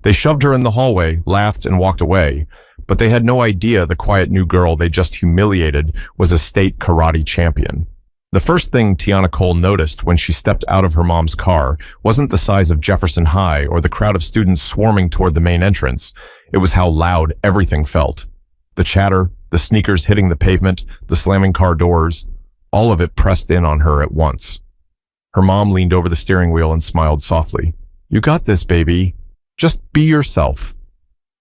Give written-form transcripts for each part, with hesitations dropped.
They shoved her in the hallway, laughed, and walked away, but they had no idea the quiet new girl they just humiliated was a state karate champion. The first thing Tiana Cole noticed when she stepped out of her mom's car wasn't the size of Jefferson High or the crowd of students swarming toward the main entrance. It was how loud everything felt. The chatter, the sneakers hitting the pavement, the slamming car doors, all of it pressed in on her at once. Her mom leaned over the steering wheel and smiled softly. "You got this, baby. Just be yourself."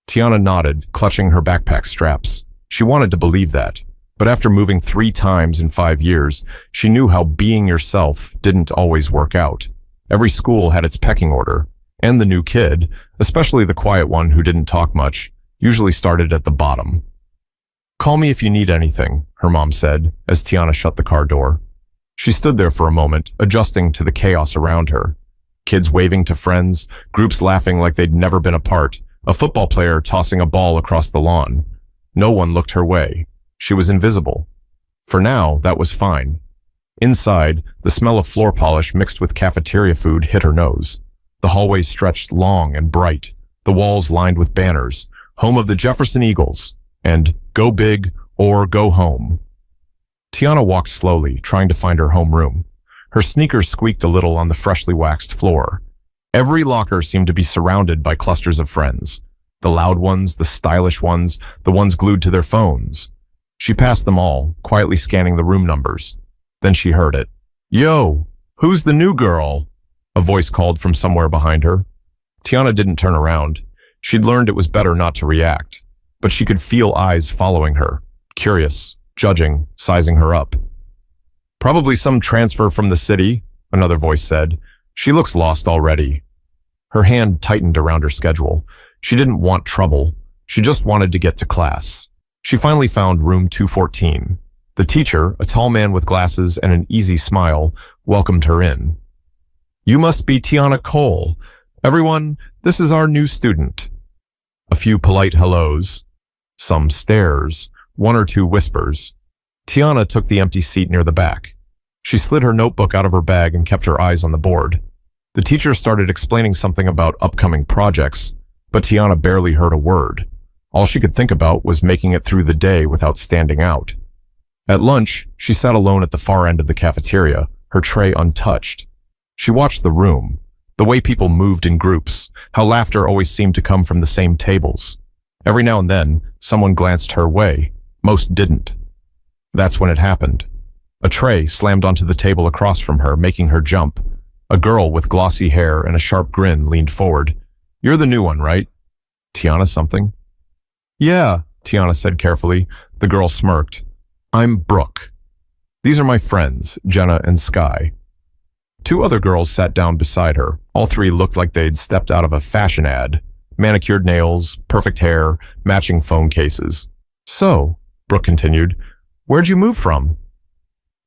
Tiana nodded, clutching her backpack straps. She wanted to believe that, but after moving 3 times in 5 years, she knew how being yourself didn't always work out. Every school had its pecking order, and the new kid, especially the quiet one who didn't talk much, usually started at the bottom. "Call me if you need anything," her mom said, as Tiana shut the car door. She stood there for a moment, adjusting to the chaos around her. Kids waving to friends, groups laughing like they'd never been apart, a football player tossing a ball across the lawn. No one looked her way. She was invisible. For now, that was fine. Inside, the smell of floor polish mixed with cafeteria food hit her nose. The hallways stretched long and bright, the walls lined with banners, "Home of the Jefferson Eagles," and "Go big or go home." Tiana walked slowly, trying to find her homeroom. Her sneakers squeaked a little on the freshly waxed floor. Every locker seemed to be surrounded by clusters of friends. The loud ones, the stylish ones, the ones glued to their phones. She passed them all, quietly scanning the room numbers. Then she heard it. "Yo, who's the new girl?" A voice called from somewhere behind her. Tiana didn't turn around. She'd learned it was better not to react, but she could feel eyes following her, curious, judging, sizing her up. "Probably some transfer from the city," another voice said. "She looks lost already." Her hand tightened around her schedule. She didn't want trouble. She just wanted to get to class. She finally found room 214. The teacher, a tall man with glasses and an easy smile, welcomed her in. "You must be Tiana Cole. Everyone, this is our new student." A few polite hellos, some stares, 1 or 2 whispers. Tiana took the empty seat near the back. She slid her notebook out of her bag and kept her eyes on the board. The teacher started explaining something about upcoming projects, but Tiana barely heard a word. All she could think about was making it through the day without standing out. At lunch, she sat alone at the far end of the cafeteria, her tray untouched. She watched the room, the way people moved in groups, how laughter always seemed to come from the same tables. Every now and then, someone glanced her way. Most didn't. That's when it happened. A tray slammed onto the table across from her, making her jump. A girl with glossy hair and a sharp grin leaned forward. "You're the new one, right? Tiana something?" "Yeah," Tiana said carefully. The girl smirked. "I'm Brooke. These are my friends, Jenna and Sky." 2 other girls sat down beside her. All 3 looked like they'd stepped out of a fashion ad. Manicured nails, perfect hair, matching phone cases. "So," Brooke continued, "where'd you move from?"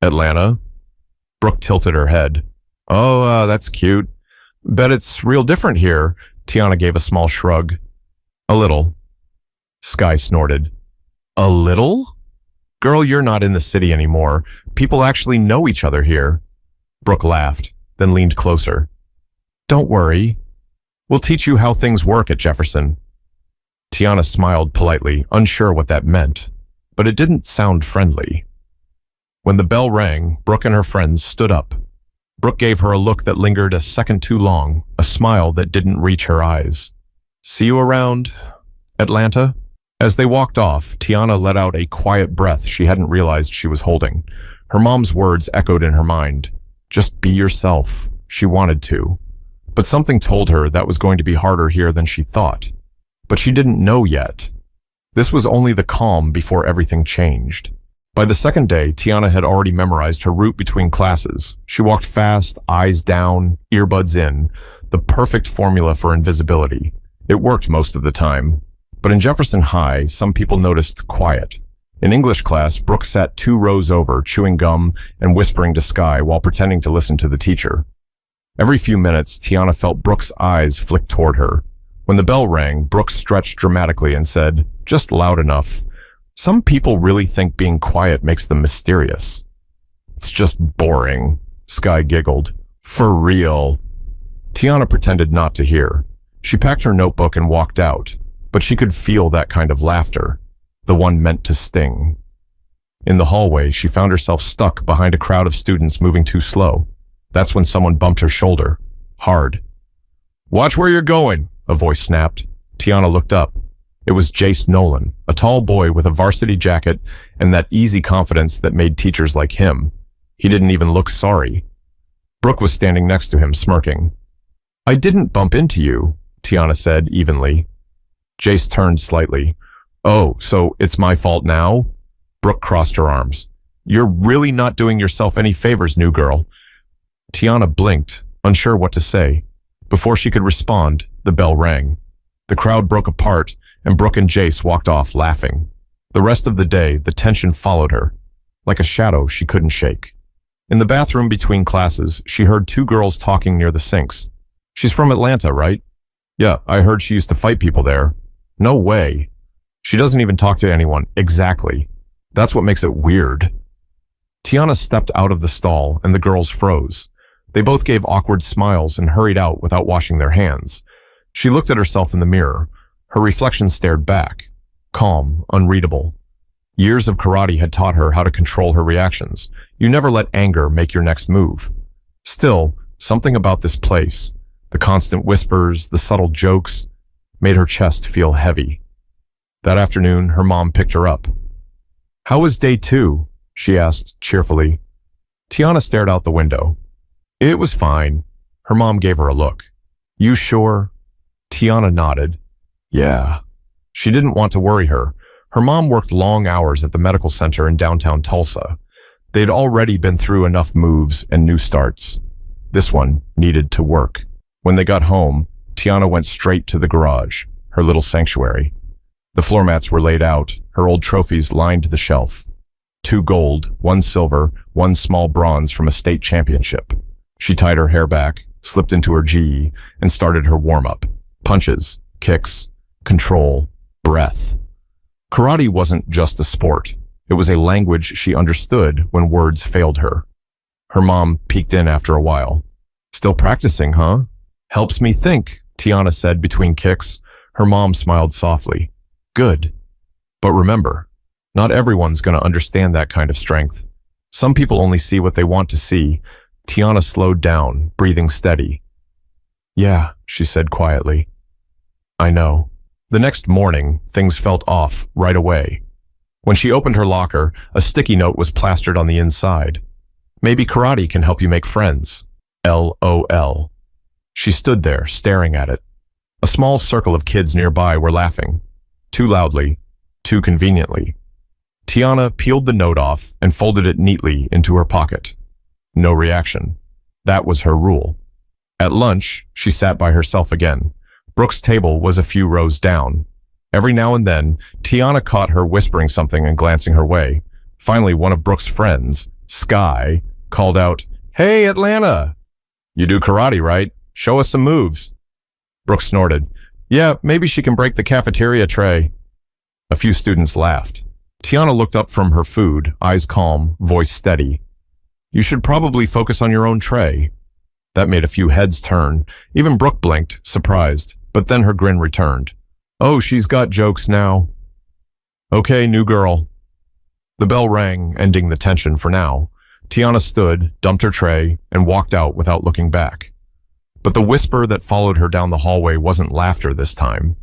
"Atlanta." Brooke tilted her head. "Oh, that's cute. Bet it's real different here." Tiana gave a small shrug. "A little." Sky snorted. "A little? Girl, you're not in the city anymore. People actually know each other here." Brooke laughed, then leaned closer. "Don't worry. We'll teach you how things work at Jefferson." Tiana smiled politely, unsure what that meant, but it didn't sound friendly. When the bell rang, Brooke and her friends stood up. Brooke gave her a look that lingered a second too long, a smile that didn't reach her eyes. "See you around, Atlanta?" As they walked off, Tiana let out a quiet breath she hadn't realized she was holding. Her mom's words echoed in her mind. Just be yourself. She wanted to. But something told her that was going to be harder here than she thought. But she didn't know yet. This was only the calm before everything changed. By the second day, Tiana had already memorized her route between classes. She walked fast, eyes down, earbuds in, the perfect formula for invisibility. It worked most of the time. But in Jefferson High, some people noticed quiet. In English class, Brooke sat 2 rows over, chewing gum and whispering to Sky while pretending to listen to the teacher. Every few minutes, Tiana felt Brooke's eyes flick toward her. When the bell rang, Brooke stretched dramatically and said, just loud enough, "Some people really think being quiet makes them mysterious." "It's just boring," Sky giggled. "For real." Tiana pretended not to hear. She packed her notebook and walked out, but she could feel that kind of laughter, the one meant to sting. In the hallway, she found herself stuck behind a crowd of students moving too slow. That's when someone bumped her shoulder, hard. "Watch where you're going," a voice snapped. Tiana looked up. It was Jace Nolan, a tall boy with a varsity jacket and that easy confidence that made teachers like him. He didn't even look sorry. Brooke was standing next to him, smirking. "I didn't bump into you," Tiana said evenly. Jace turned slightly. "Oh, so it's my fault now?" Brooke crossed her arms. "You're really not doing yourself any favors, new girl." Tiana blinked, unsure what to say. Before she could respond, the bell rang. The crowd broke apart, and Brooke and Jace walked off laughing. The rest of the day, the tension followed her, like a shadow she couldn't shake. In the bathroom between classes, she heard two girls talking near the sinks. "She's from Atlanta, right?" "Yeah, I heard she used to fight people there." "No way." "She doesn't even talk to anyone." "Exactly. That's what makes it weird." Tiana stepped out of the stall, and the girls froze. They both gave awkward smiles and hurried out without washing their hands. She looked at herself in the mirror. Her reflection stared back, calm, unreadable. Years of karate had taught her how to control her reactions. You never let anger make your next move. Still, something about this place, the constant whispers, the subtle jokes, made her chest feel heavy. That afternoon, her mom picked her up. "How was day 2?" she asked cheerfully. Tiana stared out the window. "It was fine." Her mom gave her a look. "You sure?" Tiana nodded. "Yeah." She didn't want to worry her. Her mom worked long hours at the medical center in downtown Tulsa. They'd already been through enough moves and new starts. This one needed to work. When they got home, Tiana went straight to the garage, her little sanctuary. The floor mats were laid out, her old trophies lined the shelf. 2 gold, 1 silver, 1 small bronze from a state championship. She tied her hair back, slipped into her gi, and started her warm-up. Punches, kicks, control, breath. Karate wasn't just a sport. It was a language she understood when words failed her. Her mom peeked in after a while. "Still practicing, huh?" "Helps me think," Tiana said between kicks. Her mom smiled softly. "Good. But remember, not everyone's going to understand that kind of strength. Some people only see what they want to see." Tiana slowed down, breathing steady. "Yeah," she said quietly. "I know." The next morning, things felt off right away. When she opened her locker, a sticky note was plastered on the inside. "Maybe karate can help you make friends. LOL. She stood there, staring at it. A small circle of kids nearby were laughing. Too loudly, too conveniently. Tiana peeled the note off and folded it neatly into her pocket. No reaction. That was her rule. At lunch, she sat by herself again. Brooke's table was a few rows down. Every now and then, Tiana caught her whispering something and glancing her way. Finally, one of Brooke's friends, Sky, called out, "Hey, Atlanta! You do karate, right? Show us some moves." Brooke snorted. "Yeah, maybe she can break the cafeteria tray." A few students laughed. Tiana looked up from her food, eyes calm, voice steady. "You should probably focus on your own tray." That made a few heads turn. Even Brooke blinked, surprised, but then her grin returned. "Oh, she's got jokes now." "Okay, new girl." The bell rang, ending the tension for now. Tiana stood, dumped her tray, and walked out without looking back. But the whisper that followed her down the hallway wasn't laughter this time.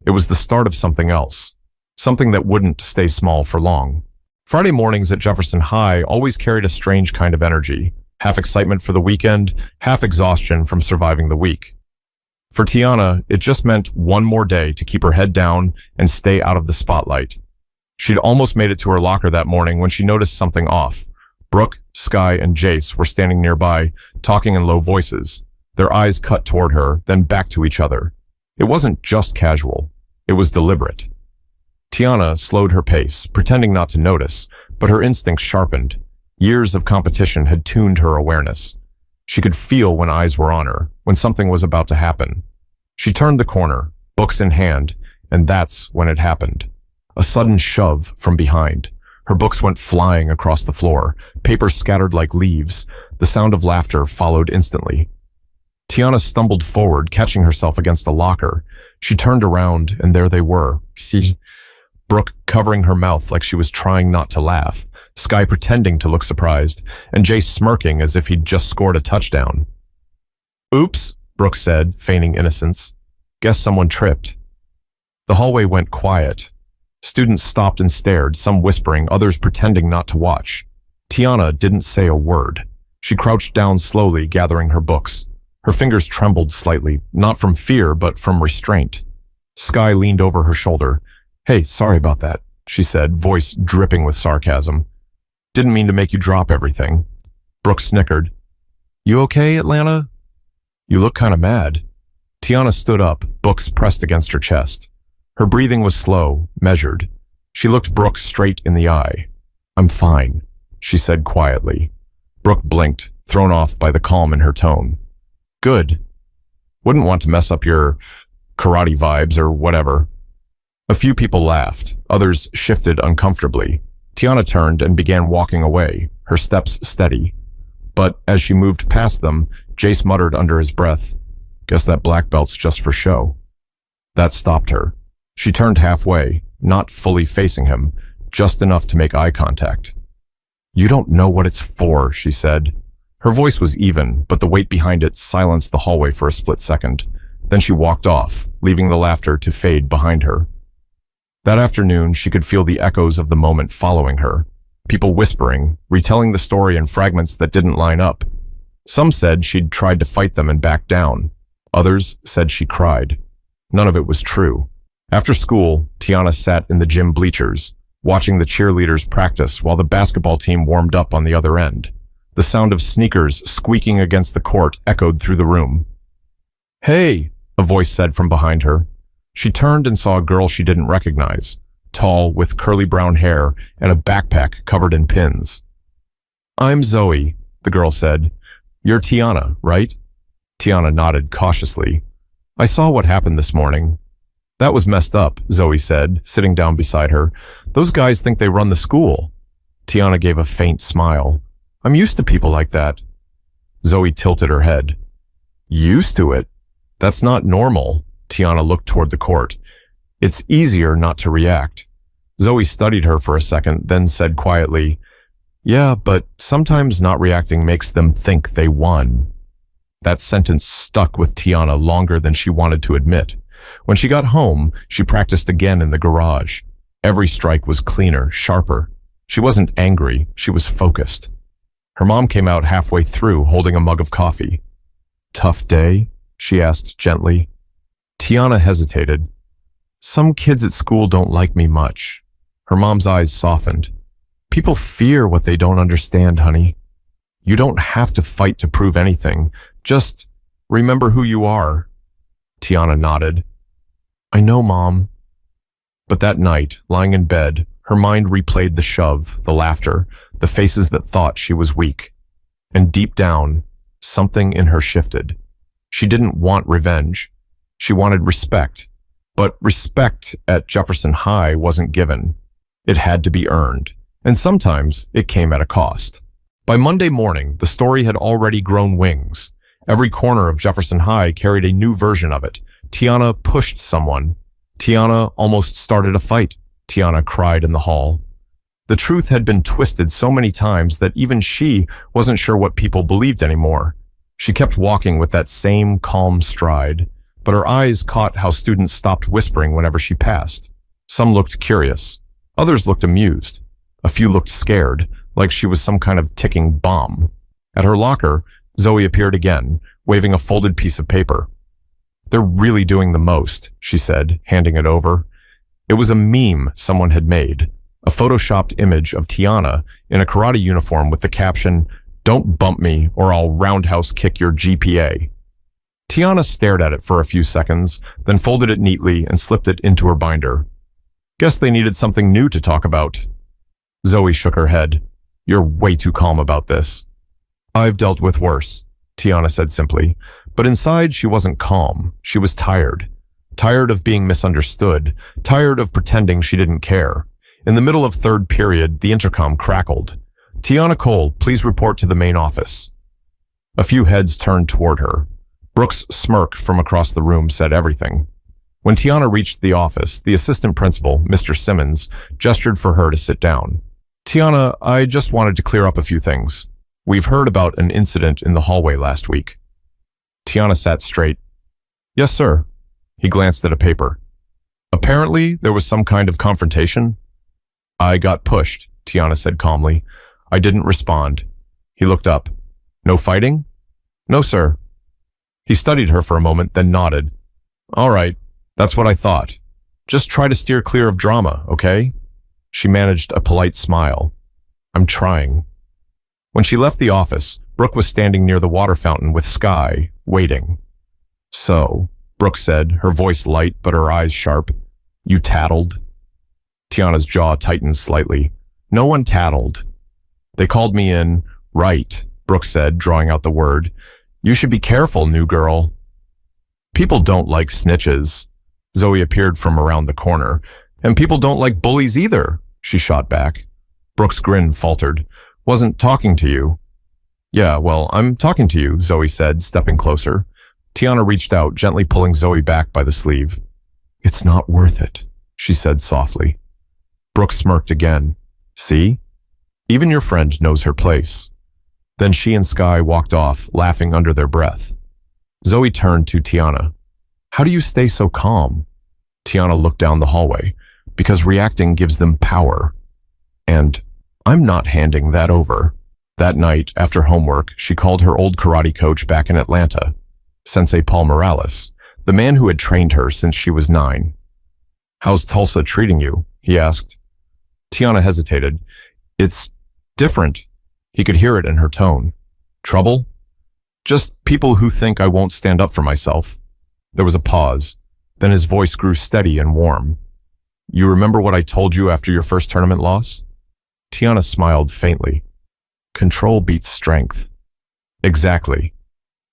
It was the start of something else. Something that wouldn't stay small for long. Friday mornings at Jefferson High always carried a strange kind of energy. Half excitement for the weekend, half exhaustion from surviving the week. For Tiana, it just meant one more day to keep her head down and stay out of the spotlight. She'd almost made it to her locker that morning when she noticed something off. Brooke, Sky, and Jace were standing nearby, talking in low voices. Their eyes cut toward her, then back to each other. It wasn't just casual. It was deliberate. Tiana slowed her pace, pretending not to notice, but her instincts sharpened. Years of competition had tuned her awareness. She could feel when eyes were on her, when something was about to happen. She turned the corner, books in hand, and that's when it happened. A sudden shove from behind. Her books went flying across the floor, papers scattered like leaves. The sound of laughter followed instantly. Tiana stumbled forward, catching herself against a locker. She turned around, and there they were. See, Brooke covering her mouth like she was trying not to laugh, Sky pretending to look surprised, and Jay smirking as if he'd just scored a touchdown. "Oops," Brooke said, feigning innocence. "Guess someone tripped." The hallway went quiet. Students stopped and stared, some whispering, others pretending not to watch. Tiana didn't say a word. She crouched down slowly, gathering her books. Her fingers trembled slightly, not from fear, but from restraint. Sky leaned over her shoulder. "Hey, sorry about that," she said, voice dripping with sarcasm. "Didn't mean to make you drop everything." Brooke snickered. "You okay, Atlanta? You look kind of mad." Tiana stood up, books pressed against her chest. Her breathing was slow, measured. She looked Brooke straight in the eye. "I'm fine," she said quietly. Brooke blinked, thrown off by the calm in her tone. "Good. Wouldn't want to mess up your karate vibes or whatever." A few people laughed. Others shifted uncomfortably. Tiana turned and began walking away, her steps steady. But as she moved past them, Jace muttered under his breath, "Guess that black belt's just for show." That stopped her. She turned halfway, not fully facing him, just enough to make eye contact. "You don't know what it's for," she said. Her voice was even, but the weight behind it silenced the hallway for a split second. Then she walked off, leaving the laughter to fade behind her. That afternoon, she could feel the echoes of the moment following her. People whispering, retelling the story in fragments that didn't line up. Some said she'd tried to fight them and backed down. Others said she cried. None of it was true. After school, Tiana sat in the gym bleachers, watching the cheerleaders practice while the basketball team warmed up on the other end. The sound of sneakers squeaking against the court echoed through the room. "Hey," a voice said from behind her. She turned and saw a girl she didn't recognize, tall, with curly brown hair and a backpack covered in pins. "I'm Zoe," the girl said. "You're Tiana, right?" Tiana nodded cautiously. "I saw what happened this morning." "That was messed up," Zoe said, sitting down beside her. "Those guys think they run the school." Tiana gave a faint smile. "I'm used to people like that." Zoe tilted her head. "Used to it? That's not normal." Tiana looked toward the court. "It's easier not to react." Zoe studied her for a second, then said quietly, "Yeah, but sometimes not reacting makes them think they won." That sentence stuck with Tiana longer than she wanted to admit. When she got home, she practiced again in the garage. Every strike was cleaner, sharper. She wasn't angry, she was focused. Her mom came out halfway through, holding a mug of coffee. "Tough day?" she asked gently. Tiana hesitated. "Some kids at school don't like me much." Her mom's eyes softened. "People fear what they don't understand, honey. You don't have to fight to prove anything. Just remember who you are." Tiana nodded. "I know, Mom." But that night, lying in bed, her mind replayed the shove, the laughter, the faces that thought she was weak. And deep down, something in her shifted. She didn't want revenge. She wanted respect. But respect at Jefferson High wasn't given. It had to be earned. And sometimes it came at a cost. By Monday morning, the story had already grown wings. Every corner of Jefferson High carried a new version of it. Tiana pushed someone. Tiana almost started a fight. Tiana cried in the hall. The truth had been twisted so many times that even she wasn't sure what people believed anymore. She kept walking with that same calm stride, but her eyes caught how students stopped whispering whenever she passed. Some looked curious. Others looked amused. A few looked scared, like she was some kind of ticking bomb. At her locker, Zoe appeared again, waving a folded piece of paper. "They're really doing the most," she said, handing it over. It was a meme someone had made, a photoshopped image of Tiana in a karate uniform with the caption, "Don't bump me or I'll roundhouse kick your GPA." Tiana stared at it for a few seconds, then folded it neatly and slipped it into her binder. "Guess they needed something new to talk about." Zoe shook her head. "You're way too calm about this." "I've dealt with worse," Tiana said simply. But inside, she wasn't calm. She was tired. Tired of being misunderstood. Tired of pretending she didn't care. In the middle of third period, the intercom crackled. "Tiana Cole, please report to the main office." A few heads turned toward her. Brooke's smirk from across the room said everything. When Tiana reached the office, the assistant principal, Mr. Simmons, gestured for her to sit down. Tiana, I just wanted to clear up a few things. We've heard about an incident in the hallway last week. Tiana sat straight. Yes, sir. He glanced at a paper. Apparently, there was some kind of confrontation. I got pushed, Tiana said calmly. I didn't respond. He looked up. No fighting? No, sir. He studied her for a moment, then nodded. All right, that's what I thought. Just try to steer clear of drama, okay? She managed a polite smile. I'm trying. When she left the office, Brooke was standing near the water fountain with Sky, waiting. So, Brooke said, her voice light but her eyes sharp, you tattled? Tiana's jaw tightened slightly. No one tattled. They called me in. Right, Brooke said, drawing out the word. You should be careful, new girl. People don't like snitches. Zoe appeared from around the corner. And people don't like bullies either, she shot back. Brooke's grin faltered. Wasn't talking to you. Yeah, well, I'm talking to you, Zoe said, stepping closer. Tiana reached out, gently pulling Zoe back by the sleeve. It's not worth it, she said softly. Brooke smirked again. See? Even your friend knows her place. Then she and Sky walked off, laughing under their breath. Zoe turned to Tiana. How do you stay so calm? Tiana looked down the hallway. Because reacting gives them power. And I'm not handing that over. That night, after homework, she called her old karate coach back in Atlanta, Sensei Paul Morales, the man who had trained her since she was 9. How's Tulsa treating you? He asked. Tiana hesitated. It's different. He could hear it in her tone. Trouble? Just people who think I won't stand up for myself. There was a pause. Then his voice grew steady and warm. You remember what I told you after your first tournament loss? Tiana smiled faintly. Control beats strength. Exactly.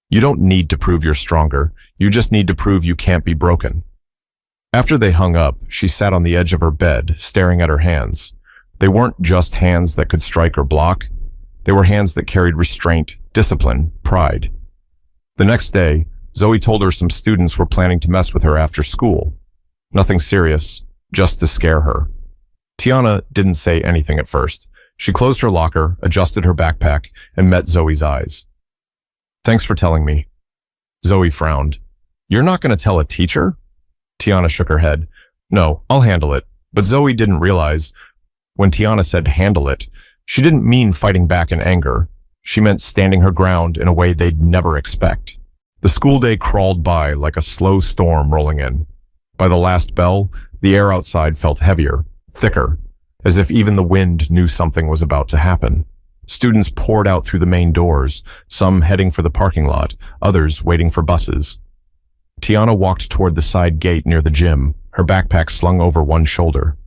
You don't need to prove you're stronger. You just need to prove you can't be broken. After they hung up, she sat on the edge of her bed, staring at her hands. They weren't just hands that could strike or block. They were hands that carried restraint, discipline, pride. The next day, Zoe told her some students were planning to mess with her after school. Nothing serious, just to scare her. Tiana didn't say anything at first. She closed her locker, adjusted her backpack, and met Zoe's eyes. Thanks for telling me. Zoe frowned. You're not going to tell a teacher? Tiana shook her head. No, I'll handle it. But Zoe didn't realize, when Tiana said handle it, she didn't mean fighting back in anger. She meant standing her ground in a way they'd never expect. The school day crawled by like a slow storm rolling in. By the last bell, the air outside felt heavier, thicker, as if even the wind knew something was about to happen. Students poured out through the main doors, some heading for the parking lot, others waiting for buses. Tiana walked toward the side gate near the gym, her backpack slung over one shoulder.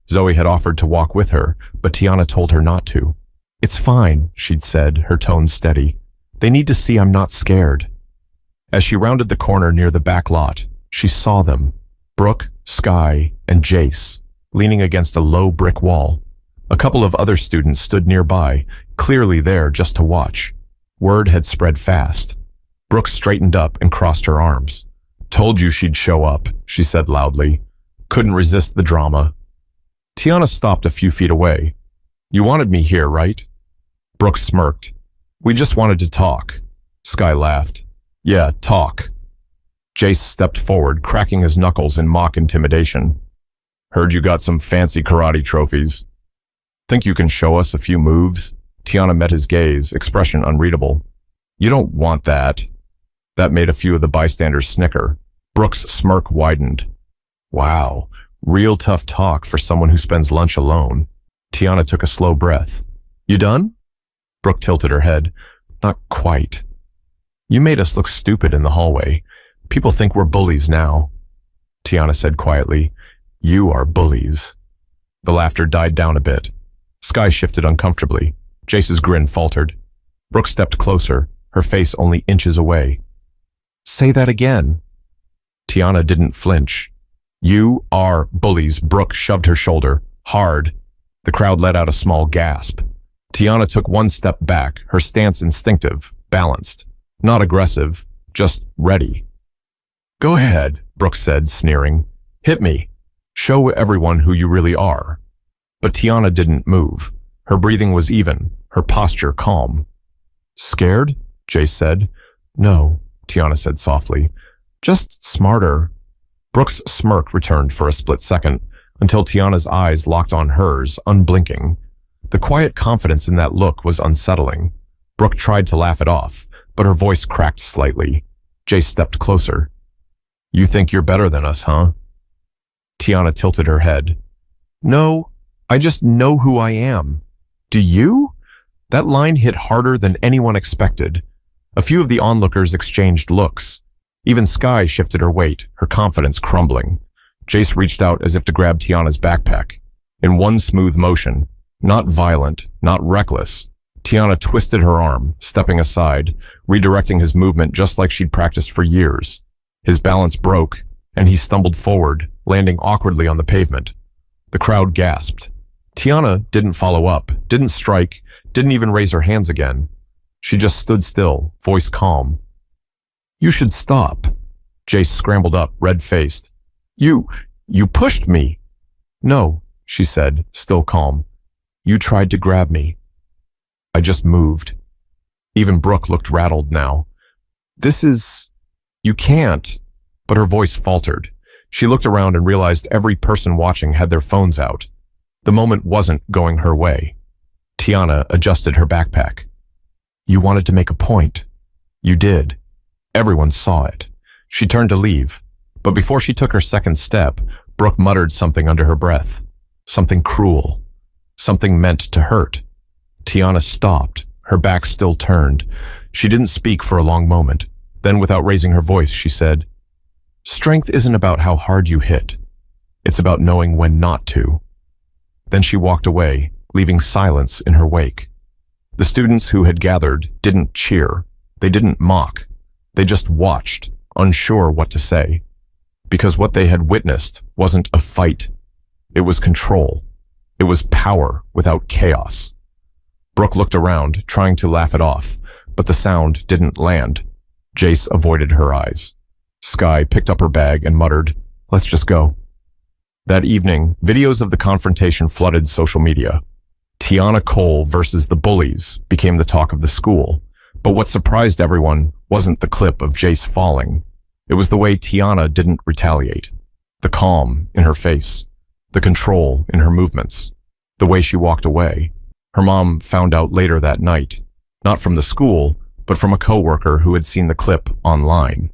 Zoe had offered to walk with her, but Tiana told her not to. It's fine, she'd said, her tone steady. They need to see I'm not scared. As she rounded the corner near the back lot, she saw them, Brooke, Sky, and Jace, leaning against a low brick wall. A couple of other students stood nearby, clearly there just to watch. Word had spread fast. Brooke straightened up and crossed her arms. Told you she'd show up, she said loudly. Couldn't resist the drama. Tiana stopped a few feet away. You wanted me here, right? Brooke smirked. We just wanted to talk. Sky laughed. Yeah, talk. Jace stepped forward, cracking his knuckles in mock intimidation. Heard you got some fancy karate trophies. Think you can show us a few moves? Tiana met his gaze, expression unreadable. You don't want that. That made a few of the bystanders snicker. Brooke's smirk widened. Wow, real tough talk for someone who spends lunch alone. Tiana took a slow breath. You done? Brooke tilted her head. Not quite. You made us look stupid in the hallway. People think we're bullies now. Tiana said quietly, You are bullies. The laughter died down a bit. Sky shifted uncomfortably. Jace's grin faltered. Brooke stepped closer, her face only inches away. Say that again. Tiana didn't flinch. You are bullies. Brooke shoved her shoulder, hard. The crowd let out a small gasp. Tiana took one step back, her stance instinctive, balanced. Not aggressive, just ready. Go ahead, Brooke said, sneering. Hit me. Show everyone who you really are. But Tiana didn't move. Her breathing was even, her posture calm. Scared? Jace said. No, Tiana said softly. Just smarter. Brooke's smirk returned for a split second, until Tiana's eyes locked on hers, unblinking. The quiet confidence in that look was unsettling. Brooke tried to laugh it off, but her voice cracked slightly. Jace stepped closer. You think you're better than us, huh? Tiana tilted her head. No, I just know who I am. Do you? That line hit harder than anyone expected. A few of the onlookers exchanged looks. Even Sky shifted her weight, her confidence crumbling. Jace reached out as if to grab Tiana's backpack. In one smooth motion, not violent, not reckless, Tiana twisted her arm, stepping aside, redirecting his movement just like she'd practiced for years. His balance broke, and he stumbled forward, landing awkwardly on the pavement. The crowd gasped. Tiana didn't follow up, didn't strike, didn't even raise her hands again. She just stood still, voice calm. You should stop. Jace scrambled up, red-faced. You pushed me. No, she said, still calm. You tried to grab me. I just moved. Even Brooke looked rattled now. You can't. But her voice faltered. She looked around and realized every person watching had their phones out. The moment wasn't going her way. Tiana adjusted her backpack. You wanted to make a point. You did. Everyone saw it. She turned to leave, but before she took her second step, Brooke muttered something under her breath. Something cruel. Something meant to hurt. Tiana stopped, her back still turned. She didn't speak for a long moment. Then, without raising her voice, she said, Strength isn't about how hard you hit. It's about knowing when not to. Then she walked away, leaving silence in her wake. The students who had gathered didn't cheer. They didn't mock. They just watched, unsure what to say. Because what they had witnessed wasn't a fight. It was control. It was power without chaos. Brooke looked around, trying to laugh it off, but the sound didn't land. Jace avoided her eyes. Sky picked up her bag and muttered, Let's just go. That evening, videos of the confrontation flooded social media. Tiana Cole versus the Bullies became the talk of the school. But what surprised everyone wasn't the clip of Jace falling. It was the way Tiana didn't retaliate. The calm in her face. The control in her movements. The way she walked away. Her mom found out later that night. Not from the school, but from a coworker who had seen the clip online.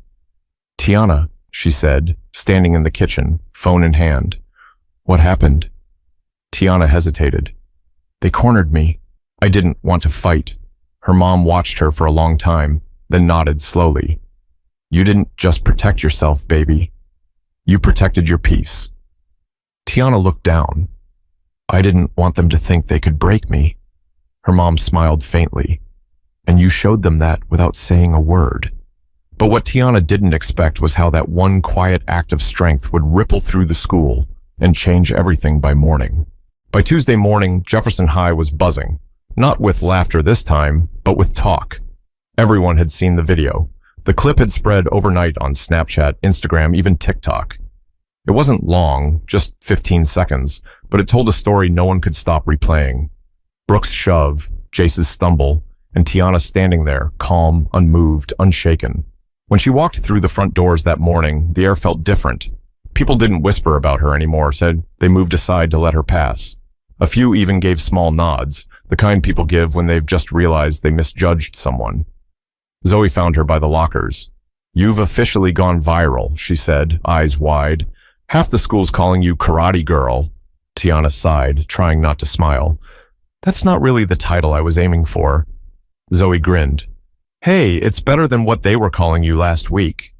Tiana, she said, standing in the kitchen, phone in hand. What happened? Tiana hesitated. They cornered me. I didn't want to fight. Her mom watched her for a long time, then nodded slowly. You didn't just protect yourself, baby. You protected your peace. Tiana looked down. I didn't want them to think they could break me. Her mom smiled faintly. And you showed them that without saying a word. But what Tiana didn't expect was how that one quiet act of strength would ripple through the school and change everything by morning. By Tuesday morning, Jefferson High was buzzing. Not with laughter this time, but with talk. Everyone had seen the video. The clip had spread overnight on Snapchat, Instagram, even TikTok. It wasn't long, just 15 seconds, but it told a story no one could stop replaying. Brooke's shove, Jace's stumble, and Tiana standing there, calm, unmoved, unshaken. When she walked through the front doors that morning, the air felt different. People didn't whisper about her anymore, said they moved aside to let her pass. A few even gave small nods, the kind people give when they've just realized they misjudged someone. Zoe found her by the lockers. You've officially gone viral, she said, eyes wide. Half the school's calling you Karate Girl. Tiana sighed, trying not to smile. That's not really the title I was aiming for. Zoe grinned. Hey, it's better than what they were calling you last week.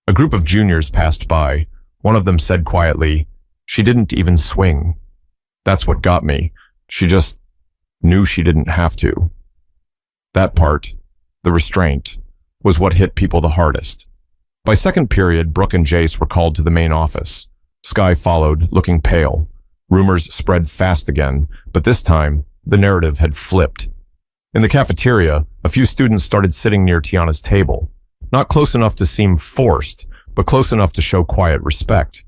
A group of juniors passed by. One of them said quietly, She didn't even swing. That's what got me. She just knew she didn't have to. That part, the restraint, was what hit people the hardest. By second period, Brooke and Jace were called to the main office. Sky followed, looking pale. Rumors spread fast again, but this time, the narrative had flipped. In the cafeteria, a few students started sitting near Tiana's table. Not close enough to seem forced, but close enough to show quiet respect.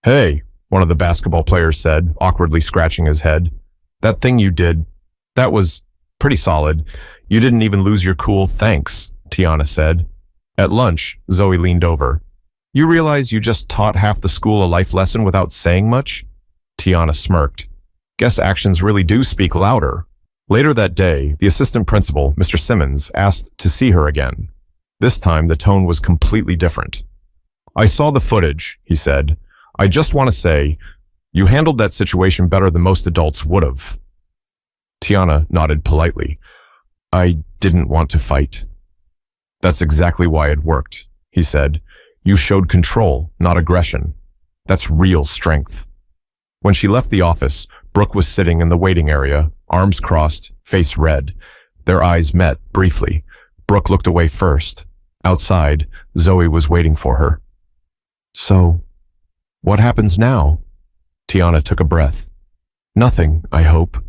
"Hey," one of the basketball players said, awkwardly scratching his head. "That thing you did, that was pretty solid. You didn't even lose your cool, thanks," Tiana said. At lunch, Zoe leaned over. "You realize you just taught half the school a life lesson without saying much?" Tiana smirked. "Guess actions really do speak louder." Later that day, the assistant principal, Mr. Simmons, asked to see her again. This time, the tone was completely different. "I saw the footage," he said. "I just want to say, you handled that situation better than most adults would have." Tiana nodded politely. "I didn't want to fight." "That's exactly why it worked," he said. "You showed control, not aggression. That's real strength." When she left the office, Brooke was sitting in the waiting area, arms crossed, face red. Their eyes met briefly. Brooke looked away first. Outside, Zoe was waiting for her. "So, what happens now?" Tiana took a breath. "Nothing, I hope.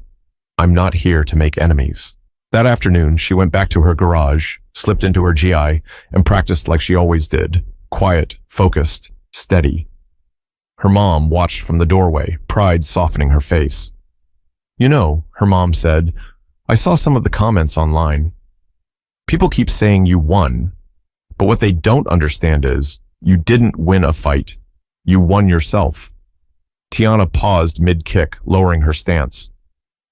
I'm not here to make enemies." That afternoon, she went back to her garage, slipped into her GI, and practiced like she always did. Quiet, focused, steady. Her mom watched from the doorway, pride softening her face. "You know," her mom said, "I saw some of the comments online. People keep saying you won, but what they don't understand is you didn't win a fight. You won yourself." Tiana paused mid-kick, lowering her stance.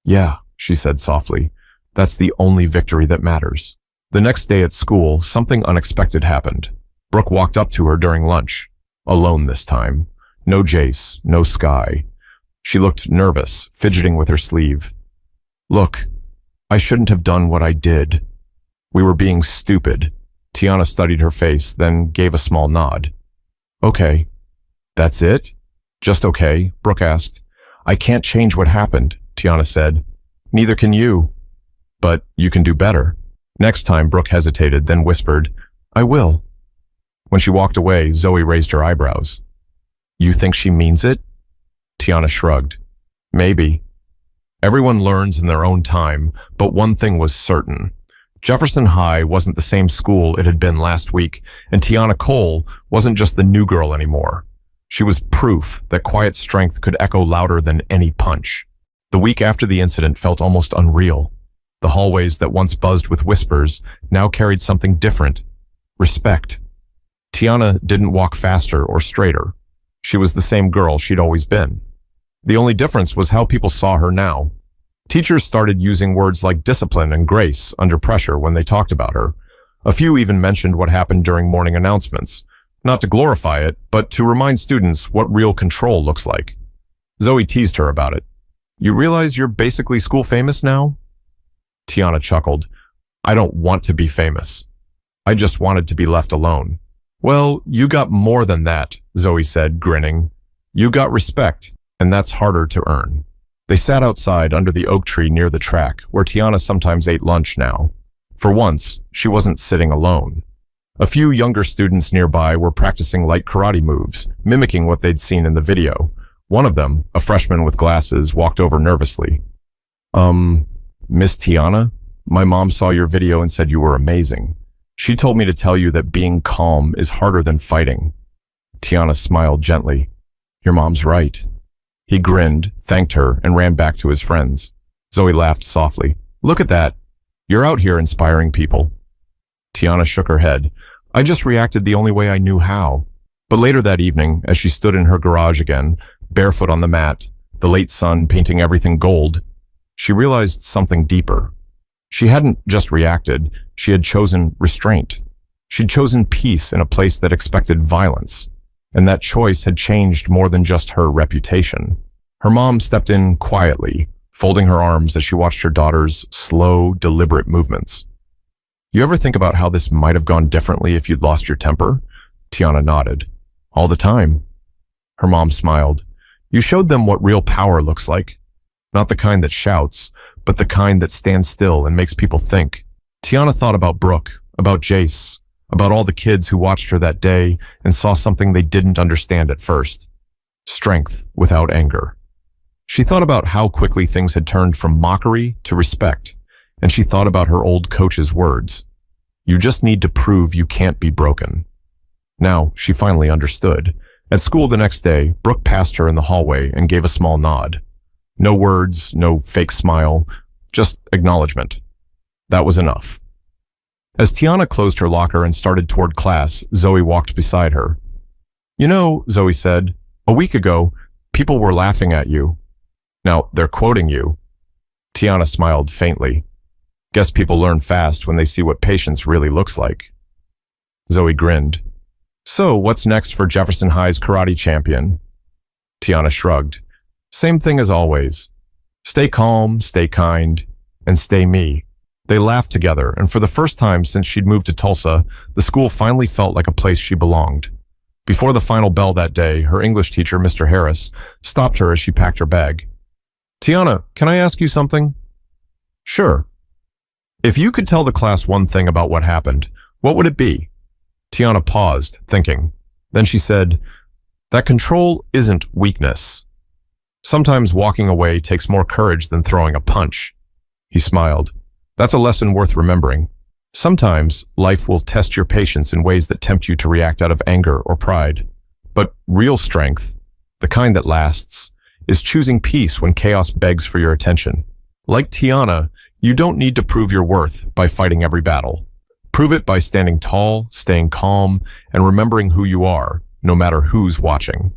"Yeah," she said softly, "that's the only victory that matters." The next day at school, something unexpected happened. Brooke walked up to her during lunch. Alone this time. No Jace, no Sky. She looked nervous, fidgeting with her sleeve. "Look, I shouldn't have done what I did. We were being stupid." Tiana studied her face, then gave a small nod. "Okay. That's it?" "Just okay," Brooke asked. "I can't change what happened," Tiana said. "Neither can you. But you can do better." Next time, Brooke hesitated, then whispered, "I will." When she walked away, Zoe raised her eyebrows. "You think she means it?" Tiana shrugged. "Maybe. Everyone learns in their own time, but one thing was certain. Jefferson High wasn't the same school it had been last week, and Tiana Cole wasn't just the new girl anymore. She was proof that quiet strength could echo louder than any punch. The week after the incident felt almost unreal. The hallways that once buzzed with whispers now carried something different. Respect. Tiana didn't walk faster or straighter. She was the same girl she'd always been. The only difference was how people saw her now. Teachers started using words like discipline and grace under pressure when they talked about her. A few even mentioned what happened during morning announcements, not to glorify it, but to remind students what real control looks like. Zoe teased her about it. "You realize you're basically school famous now?" Tiana chuckled. "I don't want to be famous. I just wanted to be left alone." "Well, you got more than that," Zoe said, grinning. "You got respect, and that's harder to earn." They sat outside under the oak tree near the track, where Tiana sometimes ate lunch now. For once, she wasn't sitting alone. A few younger students nearby were practicing light karate moves, mimicking what they'd seen in the video. One of them, a freshman with glasses, walked over nervously. Miss Tiana, my mom saw your video and said you were amazing. She told me to tell you that being calm is harder than fighting." Tiana smiled gently. "Your mom's right." He grinned, thanked her, and ran back to his friends. Zoe laughed softly. "Look at that. You're out here inspiring people." Tiana shook her head. "I just reacted the only way I knew how." But later that evening, as she stood in her garage again, barefoot on the mat, the late sun painting everything gold, she realized something deeper. She hadn't just reacted, she had chosen restraint. She'd chosen peace in a place that expected violence. And that choice had changed more than just her reputation. Her mom stepped in quietly, folding her arms as she watched her daughter's slow, deliberate movements. "You ever think about how this might have gone differently if you'd lost your temper?" Tiana nodded. "All the time." Her mom smiled. "You showed them what real power looks like. Not the kind that shouts, but the kind that stands still and makes people think." Tiana thought about Brooke, about Jace, about all the kids who watched her that day and saw something they didn't understand at first. Strength without anger. She thought about how quickly things had turned from mockery to respect, and she thought about her old coach's words. You just need to prove you can't be broken. Now, she finally understood. At school the next day, Brooke passed her in the hallway and gave a small nod. No words, no fake smile, just acknowledgement. That was enough. As Tiana closed her locker and started toward class, Zoe walked beside her. You know, Zoe said, a week ago, people were laughing at you. Now, they're quoting you. Tiana smiled faintly. Guess people learn fast when they see what patience really looks like. Zoe grinned. So, what's next for Jefferson High's karate champion? Tiana shrugged. Same thing as always. Stay calm, stay kind, and stay me. They laughed together, and for the first time since she'd moved to Tulsa, the school finally felt like a place she belonged. Before the final bell that day, her English teacher, Mr. Harris, stopped her as she packed her bag. Tiana, can I ask you something? Sure. If you could tell the class one thing about what happened, what would it be? Tiana paused, thinking. Then she said, that control isn't weakness. Sometimes walking away takes more courage than throwing a punch. He smiled. That's a lesson worth remembering. Sometimes life will test your patience in ways that tempt you to react out of anger or pride. But real strength, the kind that lasts, is choosing peace when chaos begs for your attention. Like Tiana, you don't need to prove your worth by fighting every battle. Prove it by standing tall, staying calm, and remembering who you are, no matter who's watching.